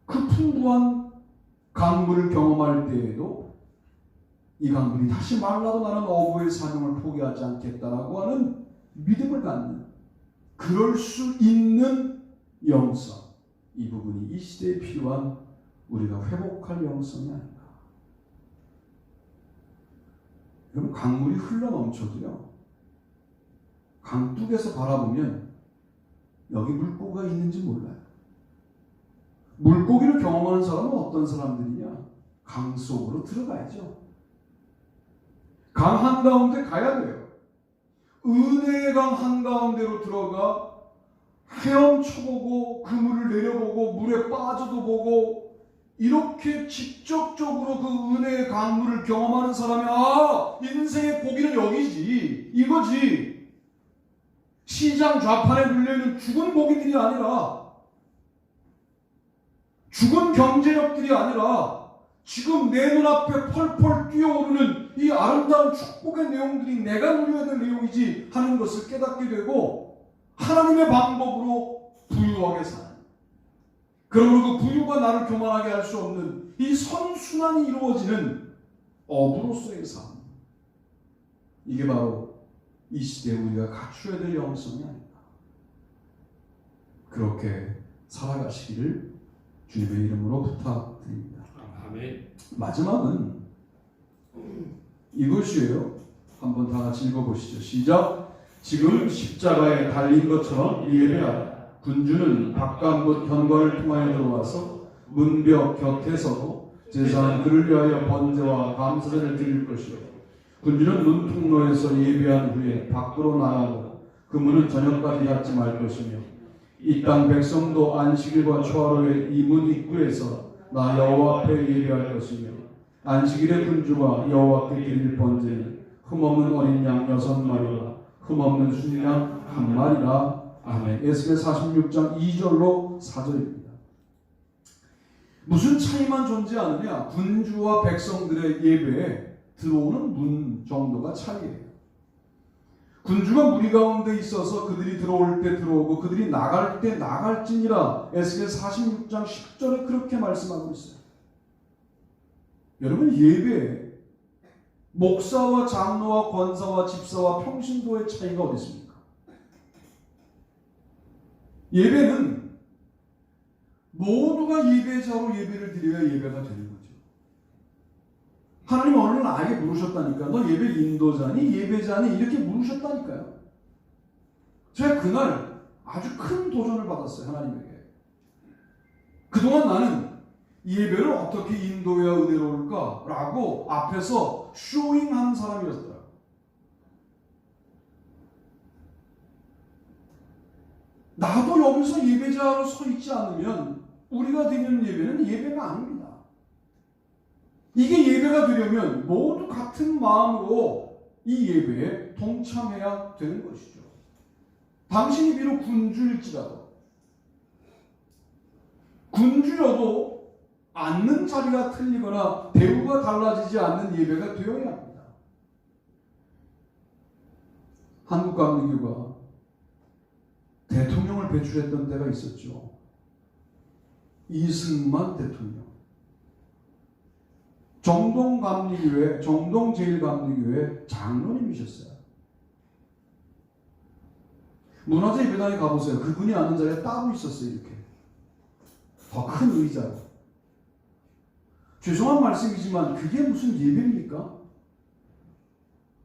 그 풍부한 강물을 경험할 때에도 이 강물이 다시 말라도 나는 어부의 사명을 포기하지 않겠다라고 하는 믿음을 갖는, 그럴 수 있는 영성, 이 부분이 이 시대에 필요한 우리가 회복할 영성이 아닌가. 여러분, 강물이 흘러 넘쳐도요, 강둑에서 바라보면 여기 물고기가 있는지 몰라요. 물고기를 경험하는 사람은 어떤 사람들이냐? 강 속으로 들어가야죠. 강 한가운데 가야 돼요. 은혜의 강 한가운데로 들어가 헤엄쳐보고 그 물을 내려보고 물에 빠져도 보고, 이렇게 직접적으로 그 은혜의 강물을 경험하는 사람이, 아, 인생의 고기는 여기지, 이거지. 시장 좌판에 물려있는 죽은 고기들이 아니라, 죽은 경제력들이 아니라, 지금 내 눈앞에 펄펄 뛰어오르는 이 아름다운 축복의 내용들이 내가 누려야 될 내용이지 하는 것을 깨닫게 되고, 하나님의 방법으로 부유하게 사는, 그러므로 그 부유가 나를 교만하게 할 수 없는 이 선순환이 이루어지는 어부로서의 삶, 이게 바로 이 시대에 우리가 갖춰야 될 영성이 아닌가. 그렇게 살아가시기를 주님의 이름으로 부탁드립니다. 아멘. 마지막은 이것이에요. 한번 다 같이 읽어보시죠. 시작. 지금 십자가에 달린 것처럼 예배하라. 군주는 바깥문 현관을 통하여 들어와서 문벽 곁에 서고 제사는 그를 위하여 번제와 감사제를 드릴 것이요, 군주는 문 통로에서 예배한 후에 밖으로 나가고 그 문은 저녁까지 닫지 말 것이며, 이 땅 백성도 안식일과 초하루에 이 문 입구에서 나 여호와 앞에 예배할 것이며, 안식일의 군주가 여호와께 드릴 번제는 흠없는 어린 양 6마리와 흠없는 순양 1마리라. 아멘. 에스겔 46장 2절로 4절입니다. 무슨 차이만 존재하느냐? 군주와 백성들의 예배에 들어오는 문 정도가 차이예요. 군주가 무리 가운데 있어서 그들이 들어올 때 들어오고 그들이 나갈 때 나갈지니라. 에스겔 46장 10절에 그렇게 말씀하고 있어요. 여러분, 예배에 목사와 장로와 권사와 집사와 평신도의 차이가 어디 있습니까? 예배는 모두가 예배자로 예배를 드려야 예배가 되는 거죠. 하나님 오늘 아예 물으셨다니까. 너 예배 인도자니? 예배자니? 이렇게 물으셨다니까요. 제가 그날 아주 큰 도전을 받았어요. 하나님에게. 그동안 나는 예배를 어떻게 인도해야 은혜로울까? 라고 앞에서 쇼잉하는 사람이었어요. 나도 여기서 예배자로 서 있지 않으면 우리가 드리는 예배는 예배가 아닙니다. 이게 예배가 되려면 모두 같은 마음으로 이 예배에 동참해야 되는 것이죠. 당신이 비록 군주일지라도, 군주여도 앉는 자리가 틀리거나 대우가 달라지지 않는 예배가 되어야 합니다. 한국감리교가 대통령을 배출했던 때가 있었죠. 이승만 대통령. 정동감리교회, 정동제일감리교회 장로님이셨어요. 문화재 예배당에 가보세요. 그분이 앉는 자리에 따로 있었어요. 이렇게 더 큰 의자로. 죄송한 말씀이지만 그게 무슨 예배입니까?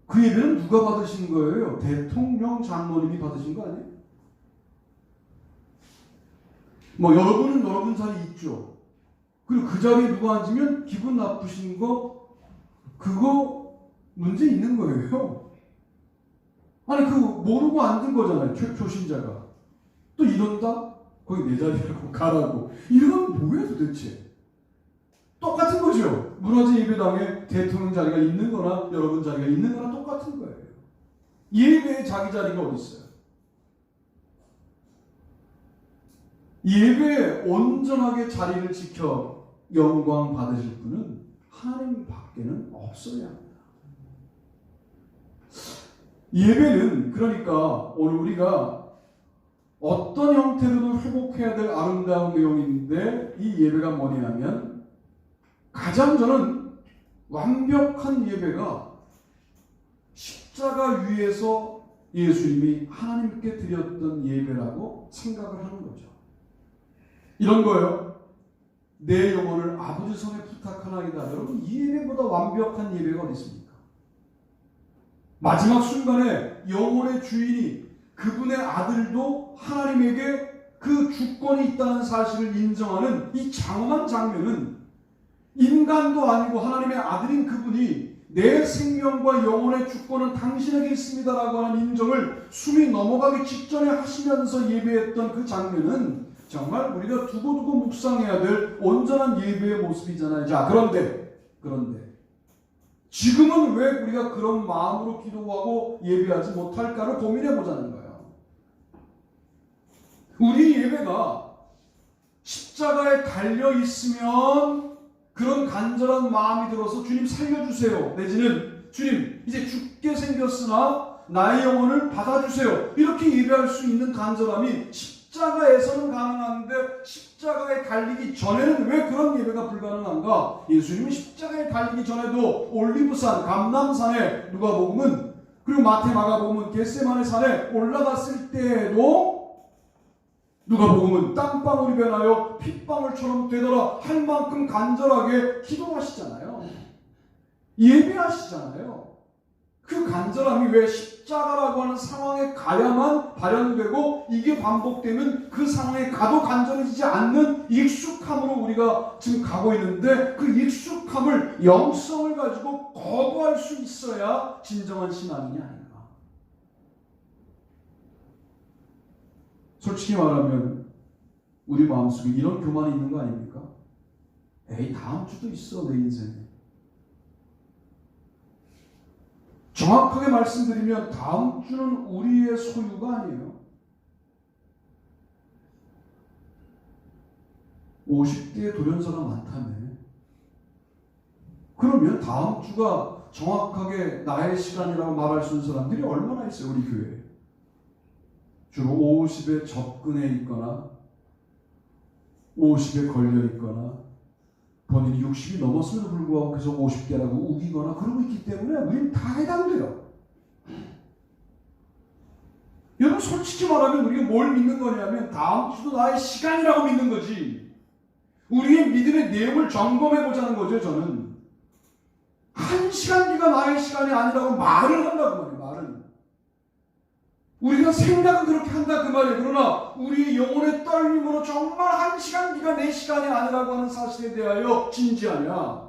그 예배는 누가 받으신 거예요? 대통령 장로님이 받으신 거 아니에요? 뭐 여러분은 여러분 자리 있죠. 그리고 그 자리에 누가 앉으면 기분 나쁘신 거 그거 문제 있는 거예요. 아니 그 모르고 앉은 거잖아요. 초신자가. 또 이런다? 거기 내 자리라고 가라고. 이건 뭐예요 도대체? 똑같은 거죠. 문화재 예배당에 대통령 자리가 있는 거나 여러분 자리가 있는 거나 똑같은 거예요. 예배에 자기 자리가 어디 있어요? 예배에 온전하게 자리를 지켜 영광 받으실 분은 하나님 밖에는 없어야 합니다. 예배는 그러니까 오늘 우리가 어떤 형태로도 회복해야 될 아름다운 내용인데 이 예배가 뭐냐면 가장 저는 완벽한 예배가 십자가 위에서 예수님이 하나님께 드렸던 예배라고 생각을 하는 거죠. 이런 거예요. 내 영혼을 아버지 손에 부탁하나이다. 여러분 이 예배보다 완벽한 예배가 어디 있습니까? 마지막 순간에 영혼의 주인이 그분의 아들도 하나님에게 그 주권이 있다는 사실을 인정하는 이 장엄한 장면은 인간도 아니고 하나님의 아들인 그분이 내 생명과 영혼의 주권은 당신에게 있습니다라고 하는 인정을 숨이 넘어가기 직전에 하시면서 예배했던 그 장면은 정말 우리가 두고두고 묵상해야 될 온전한 예배의 모습이잖아요. 자, 그런데 지금은 왜 우리가 그런 마음으로 기도하고 예배하지 못할까를 고민해 보자는 거예요. 우리 예배가 십자가에 달려 있으면 그런 간절한 마음이 들어서 주님 살려주세요. 내지는 주님 이제 죽게 생겼으나 나의 영혼을 받아주세요. 이렇게 예배할 수 있는 간절함이 십자가에서는 가능한데 십자가에 달리기 전에는 왜 그런 예배가 불가능한가? 예수님은 십자가에 달리기 전에도 올리브산, 감람산에 누가복음은 그리고 마태, 마가복음은 겟세마네 산에 올라갔을 때에도 누가복음은 땀방울이 변하여 핏방울처럼 되더라 할 만큼 간절하게 기도하시잖아요. 예배하시잖아요. 그 간절함이 왜 십자가라고 하는 상황에 가야만 발현되고 이게 반복되면 그 상황에 가도 간절해지지 않는 익숙함으로 우리가 지금 가고 있는데 그 익숙함을 영성을 가지고 거부할 수 있어야 진정한 신앙이냐 아닌가. 솔직히 말하면 우리 마음속에 이런 교만이 있는 거 아닙니까? 에이 다음 주도 있어 내 인생에. 정확하게 말씀드리면 다음 주는 우리의 소유가 아니에요. 50대의 돌연사가 많다며. 그러면 다음 주가 정확하게 나의 시간이라고 말할 수 있는 사람들이 얼마나 있어요 우리 교회에. 주로 50에 접근해 있거나 50에 걸려 있거나 본인이 60이 넘었음에도 불구하고 계속 50대라고 우기거나 그러고 있기 때문에 우리는 다 해당돼요. 여러분 솔직히 말하면 우리가 뭘 믿는 거냐면 다음 주도 나의 시간이라고 믿는 거지. 우리의 믿음의 내용을 점검해 보자는 거죠. 저는 한 시간 뒤가 나의 시간이 아니라고 말을 한다고 말이에요. 말은 우리가 생각은 그렇게 한다 그 말이에요. 그러나 우리의 영혼의 떨림으로 정말 한 시간 뒤가 내 시간이 아니라고 하는 사실에 대하여 진지하냐.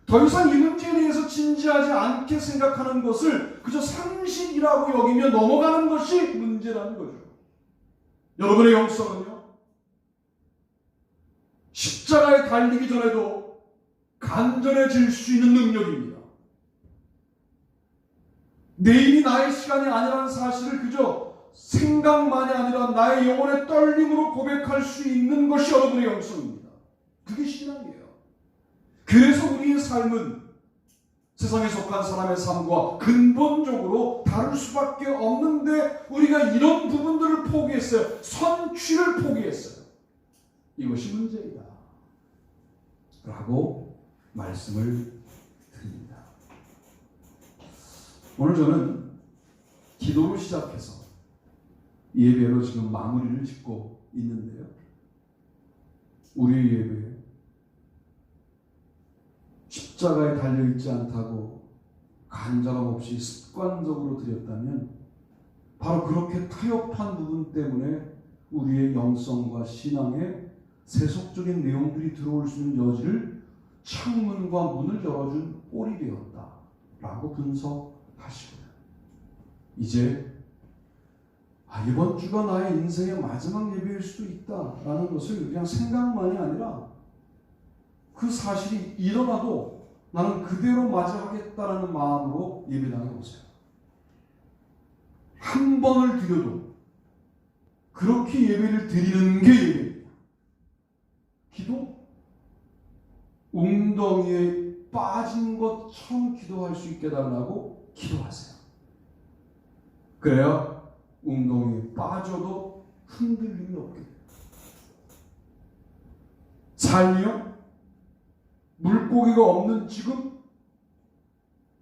더 이상 이 문제에 대해서 진지하지 않게 생각하는 것을 그저 상식이라고 여기며 넘어가는 것이 문제라는 거죠. 여러분의 영성은요 십자가에 달리기 전에도 간절해질 수 있는 능력입니다. 내일이 나의 시간이 아니라는 사실을 그저 생각만이 아니라 나의 영혼의 떨림으로 고백할 수 있는 것이 여러분의 영성입니다. 그게 신앙이에요. 그래서 우리의 삶은 세상에 속한 사람의 삶과 근본적으로 다를 수밖에 없는데 우리가 이런 부분들을 포기했어요. 선취를 포기했어요. 이것이 문제이다 라고 말씀을 드립니다. 오늘 저는 기도로 시작해서 예배로 지금 마무리를 짓고 있는데요. 우리 예배 십자가에 달려있지 않다고 간절함 없이 습관적으로 드렸다면 바로 그렇게 타협한 부분 때문에 우리의 영성과 신앙에 세속적인 내용들이 들어올 수 있는 여지를 창문과 문을 열어준 꼴이 되었다라고 분석하시고요. 이제 이번 주가 나의 인생의 마지막 예배일 수도 있다라는 것을 그냥 생각만이 아니라 그 사실이 일어나도 나는 그대로 맞이하겠다라는 마음으로 예배당에 오세요. 한 번을 드려도 그렇게 예배를 드리는 게 예배입니다. 기도? 웅덩이에 빠진 것처럼 기도할 수 있게 달라고 기도하세요. 그래야 웅덩이에 빠져도 흔들림이 없게 돼요. 삶이요? 물고기가 없는 지금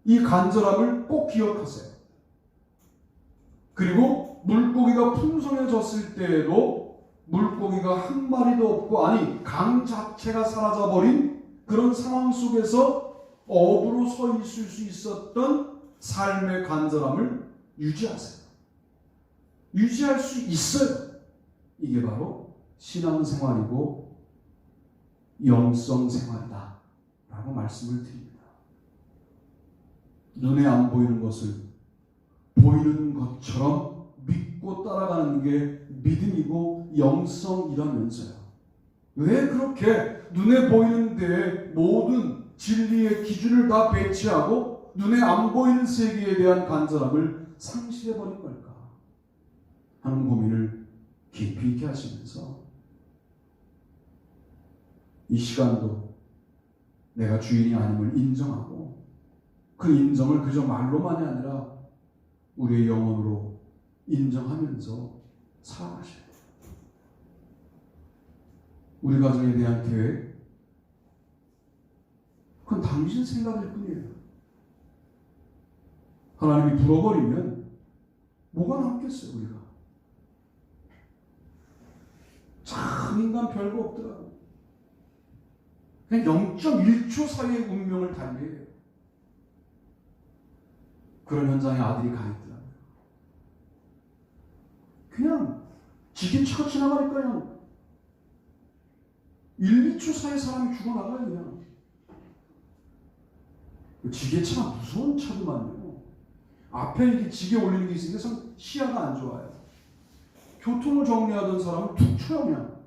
이 간절함을 꼭 기억하세요. 그리고 물고기가 풍성해졌을 때에도 물고기가 한 마리도 없고 강 자체가 사라져버린 그런 상황 속에서 업으로 서 있을 수 있었던 삶의 간절함을 유지하세요. 유지할 수 있어요. 이게 바로 신앙생활이고 영성생활이다 라고 말씀을 드립니다. 눈에 안 보이는 것을 보이는 것처럼 믿고 따라가는 게 믿음이고 영성이라면서요. 왜 그렇게 눈에 보이는데 모든 진리의 기준을 다 배치하고 눈에 안 보이는 세계에 대한 간절함을 상실해버린 걸까 하는 고민을 깊이 있게 하시면서 이 시간도 내가 주인이 아님을 인정하고 그 인정을 그저 말로만이 아니라 우리의 영혼으로 인정하면서 살아가셔야 돼요. 우리 가정에 대한 계획, 그건 당신 생각일 뿐이에요. 하나님이 불어버리면 뭐가 남겠어요, 우리가? 참 인간 별거 없더라고. 그냥 0.1초 사이의 운명을 달리해요. 그런 현장에 아들이 가 있더라고요. 그냥 지게차가 지나가니까 그냥 1, 2초 사이에 사람이 죽어나가요, 그냥. 지게차가 무서운 차도만요. 앞에 이렇게 지게 올리는 게 있으니까 시야가 안 좋아요. 교통을 정리하던 사람은 툭 쳐요, 그냥.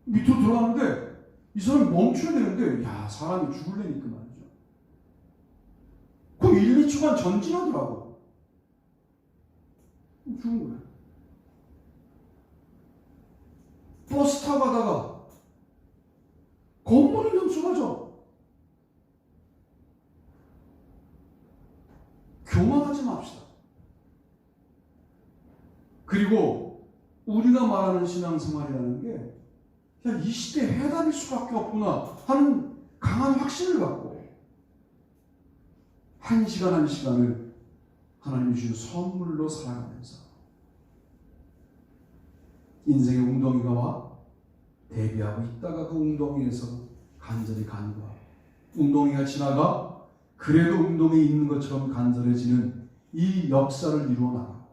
밑으로 들어가는데 이 사람이 멈춰야 되는데 사람이 죽을래니까 말이죠. 그 1, 2초간 전진하더라고. 죽은 거예요. 버스 타고 가다가 건물이 넘쳐가죠. 교만하지 맙시다. 그리고 우리가 말하는 신앙생활이라는 게 그냥 이 시대에 해답일 수밖에 없구나 하는 강한 확신을 갖고 한 시간 한 시간을 하나님이 주신 선물로 살아가면서 인생의 웅덩이가 와 대비하고 있다가 그 웅덩이에서 간절히 간구하고 웅덩이가 지나가 그래도 웅덩이에 있는 것처럼 간절해지는 이 역사를 이루어 나가고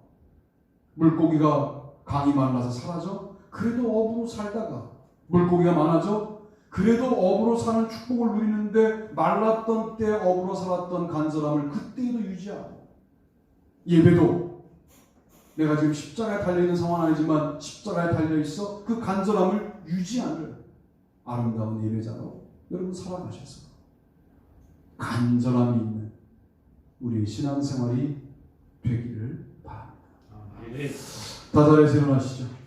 물고기가 강이 말라서 사라져 그래도 업으로 살다가 물고기가 많아져 그래도 업으로 사는 축복을 누리는데 말랐던 때 업으로 살았던 간절함을 그때에도 유지하고 예배도 내가 지금 십자가에 달려있는 상황은 아니지만 십자가에 달려있어 그 간절함을 유지하는 아름다운 예배자로 여러분 살아가셔서 간절함이 있는 우리의 신앙생활이 되기를 바랍니다. 다 자리에서 일어나시죠.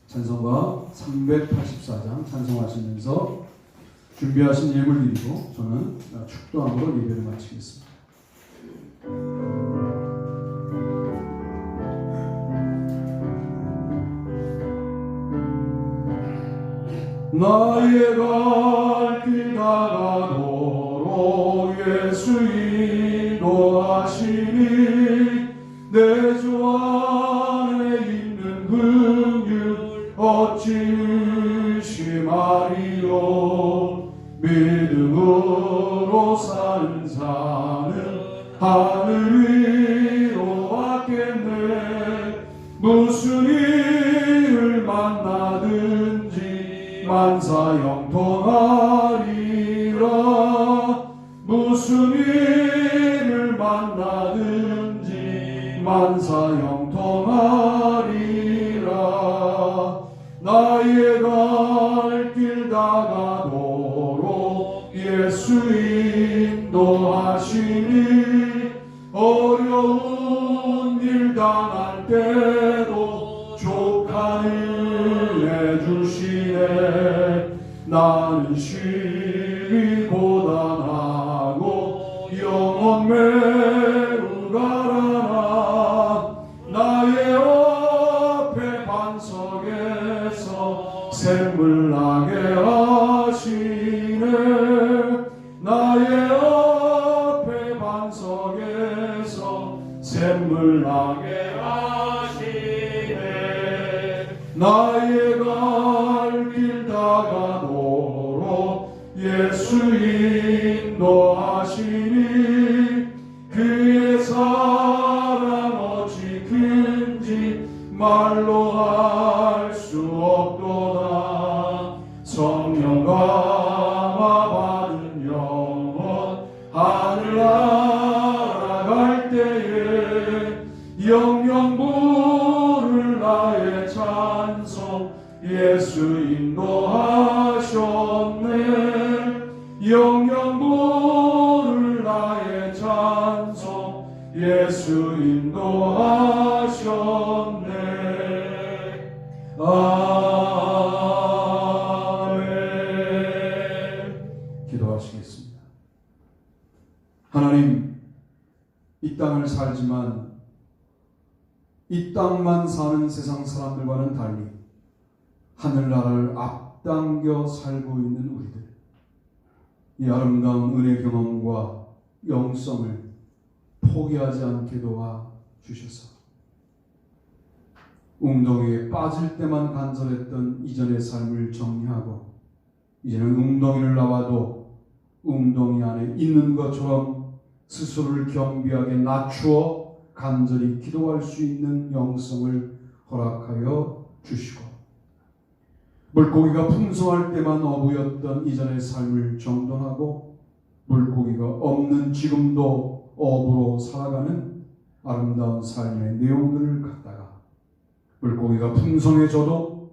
찬송가 384장 찬송하시면서 준비하신 예물 드리고 저는 축도함으로 예배를 마치겠습니다. 나의 갈 길 다 어찌심하리요. 믿음으로 사는 자는 하늘 위로 왔겠네. 무슨 일을 만나든지 만사형통하리라. 무슨 일을 만나든지 만사형통하리라. 나의 갈 길 다가도록 예수 인도하시니 어려운 일 당할 때도 족하을 내주시네. 나는 시리 고단하고 영혼 매우 가라나. 나의 앞에 반석에서 샘물 나게 하시네. 나의 앞에 반석에서 샘물 나게 하시네. 나의 갈 길 다가도록 예수 인도하시니 그의 사랑 어찌 큰지 말로 할 수 없도다. 성령 감화 받은 영혼 하늘 날아갈 때에 영영 부를 나의 찬송 예수 인도하셨네. 영영 부를 나의 찬송 예수 인도하셨네. 아멘. 기도하시겠습니다. 하나님, 이 땅을 살지만 이 땅만 사는 세상 사람들과는 달리 하늘나라를 앞당겨 살고 있는 우리들, 이 아름다운 은혜 경험과 영성을 포기하지 않게 도와 주셔서 웅덩이에 빠질 때만 간절했던 이전의 삶을 정리하고 이제는 웅덩이를 나와도 웅덩이 안에 있는 것처럼 스스로를 겸비하게 낮추어 간절히 기도할 수 있는 영성을 허락하여 주시고 물고기가 풍성할 때만 어부였던 이전의 삶을 정돈하고 물고기가 없는 지금도 어부로 살아가는 아름다운 삶의 내용들을 갖다가 물고기가 풍성해져도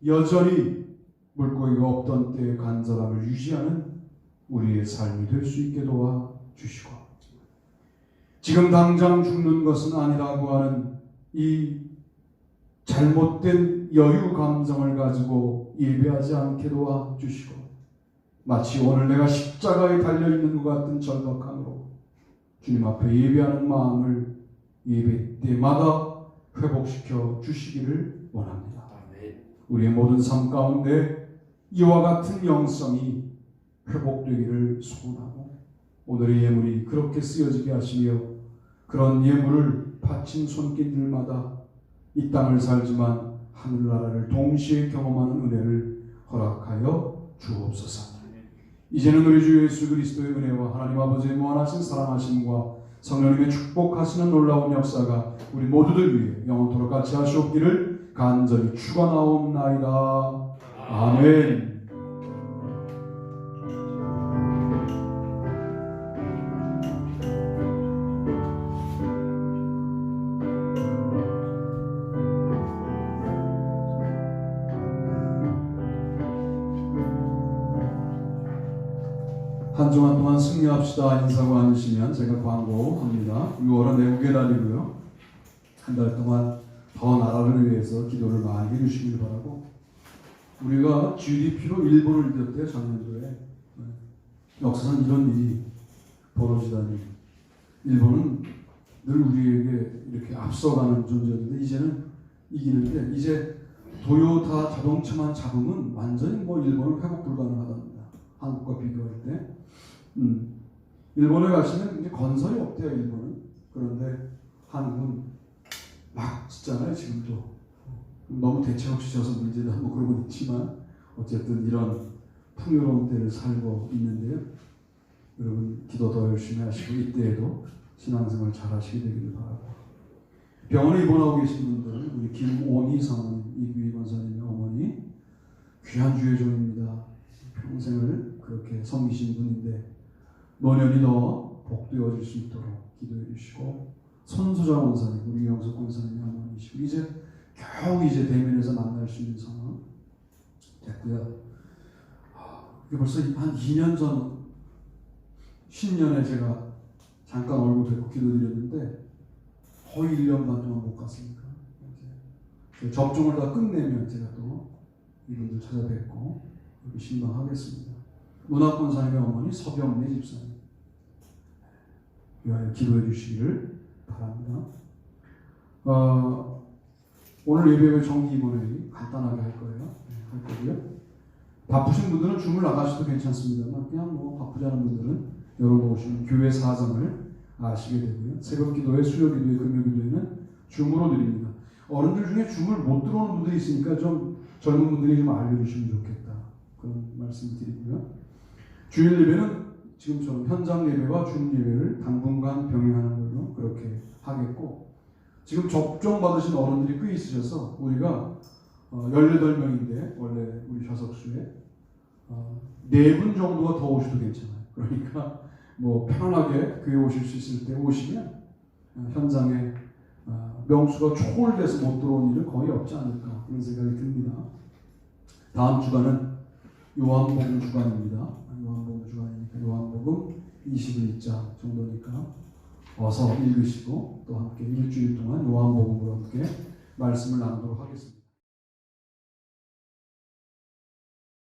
여전히 물고기가 없던 때의 간절함을 유지하는 우리의 삶이 될 수 있게 도와 주시고 지금 당장 죽는 것은 아니라고 하는 이 잘못된 여유 감정을 가지고 예배하지 않게 도와 주시고 마치 오늘 내가 십자가에 달려있는 것 같은 절박함으로 주님 앞에 예배하는 마음을 예배 때마다 회복시켜 주시기를 원합니다. 우리의 모든 삶 가운데 이와 같은 영성이 회복되기를 소원하고 오늘의 예물이 그렇게 쓰여지게 하시며 그런 예물을 바친 손길들마다 이 땅을 살지만 하늘나라를 동시에 경험하는 은혜를 허락하여 주옵소서. 이제는 우리 주 예수 그리스도의 은혜와 하나님 아버지의 무한하신 사랑하심과 성령님의 축복하시는 놀라운 역사가 우리 모두들 위해 영원토록 같이 하시옵기를 간절히 축원하옵나이다. 아멘. 한 주간 동안 승리합시다 인사고 않으시면 제가 광고합니다. 6월은 외국에 다니고요. 한 달 동안 더 나라를 위해서 기도를 많이 해주시길 바라고 우리가 GDP로 일본을 이겼대요. 작년도에. 역사상 이런 일이 벌어지다니. 일본은 늘 우리에게 이렇게 앞서가는 존재였는데 이제는 이기는데 이제 도요타 자동차만 잡으면 완전히 일본은 회복 불가능하답니다. 한국과 비교할 때. 일본에 가시면 이제 건설이 없대요. 일본은. 그런데 한국은 막 짓잖아요. 지금도. 너무 대책 없이 져서 문제다 뭐 그러고 있지만 어쨌든 이런 풍요로운 때를 살고 있는데요. 여러분 기도 더 열심히 하시고 이때에도 신앙생활 잘 하시게 되기를 바라고, 병원에 입원하고 계신 분들, 우리 김오니 사모님, 이규희 권사님의 어머니 귀한 주의 종입니다. 평생을 그렇게 섬기신 분인데 노년이 더 복되어질 수 있도록 기도해 주시고, 손소자 권사님, 우리 영석 권사님의 어머니시고 이제 겨우 이제 대면에서 만날 수 있는 상황 됐고요. 이게 벌써 한 2년 전 신년에 제가 잠깐 얼굴 뵙고 기도드렸는데 거의 1년 반 동안 못 갔으니까 이제 접종을 다 끝내면 제가 또 이분들 찾아뵙고 신방하겠습니다. 문학권사님의 어머니 서병래 집사님 위하여 기도해 주시기를 바랍니다. 오늘 예배의 정기 입원회의 간단하게 할 거예요. 할 거고요. 바쁘신 분들은 줌을 나가셔도 괜찮습니다만 그냥 뭐 바쁘지 않은 분들은 열어놓으시면 교회 사정을 아시게 되고요. 새벽 기도회, 수요 기도회, 금요 기도회는 줌으로 드립니다. 어른들 중에 줌을 못 들어오는 분들이 있으니까 좀 젊은 분들이 좀 알려주시면 좋겠다. 그런 말씀 드리고요. 주일 예배는 지금처럼 현장 예배와 줌 예배를 당분간 병행하는 걸로 그렇게 하겠고, 지금 접종 받으신 어른들이 꽤 있으셔서 우리가 18명인데 원래 우리 좌석수에 4분 정도가 더 오셔도 괜찮아요. 그러니까 뭐 편안하게 교회 오실 수 있을 때 오시면 현장에 명수가 초월돼서 못 들어온 일은 거의 없지 않을까 그런 생각이 듭니다. 다음 주간은 요한복음 주간입니다. 요한복음 주간이니까 요한복음 21장 정도니까 어서 읽으시고 또 함께 일주일 동안 요한복음으로 함께 말씀을 나누도록 하겠습니다.